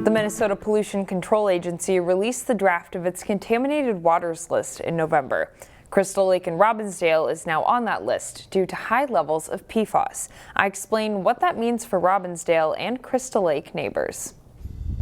The Minnesota Pollution Control Agency released the draft of its contaminated waters list in November. Crystal Lake in Robbinsdale is now on that list due to high levels of PFOS. I explain what that means for Robbinsdale and Crystal Lake neighbors.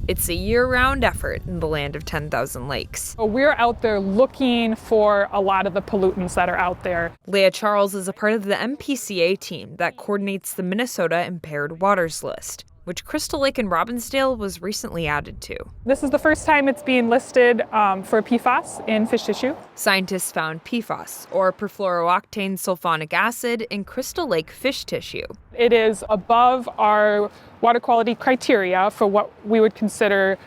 It's a year-round effort in the land of 10,000 lakes. We're out there looking for a lot of the pollutants that are out there. Laya Charles is a part of the MPCA team that coordinates the Minnesota Impaired Waters List, which Crystal Lake and Robbinsdale was recently added to. This is the first time it's being listed for PFOS in fish tissue. Scientists found PFOS, or perfluorooctane sulfonic acid, in Crystal Lake fish tissue. It is above our water quality criteria for what we would consider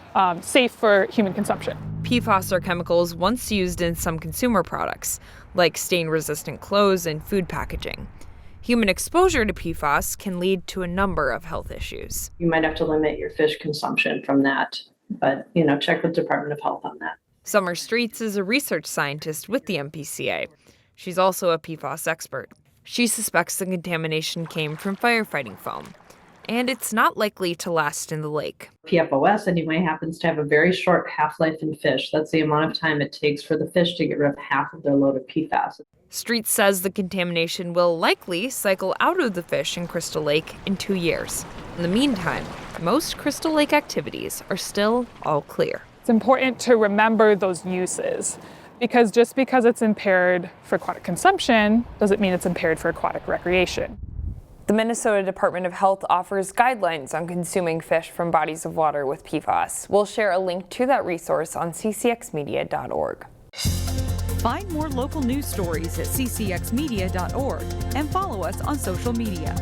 safe for human consumption. PFOS are chemicals once used in some consumer products, like stain-resistant clothes and food packaging. Human exposure to PFOS can lead to a number of health issues. You might have to limit your fish consumption from that, but check with Department of Health on that. Summer Streets is a research scientist with the MPCA. She's also a PFOS expert. She suspects the contamination came from firefighting foam, and it's not likely to last in the lake. PFOS, anyway, happens to have a very short half-life in fish. That's the amount of time it takes for the fish to get rid of half of their load of PFAS. Streets says the contamination will likely cycle out of the fish in Crystal Lake in 2 years. In the meantime, most Crystal Lake activities are still all clear. It's important to remember those uses, because just because it's impaired for aquatic consumption doesn't mean it's impaired for aquatic recreation. The Minnesota Department of Health offers guidelines on consuming fish from bodies of water with PFOS. We'll share a link to that resource on ccxmedia.org. Find more local news stories at ccxmedia.org and follow us on social media.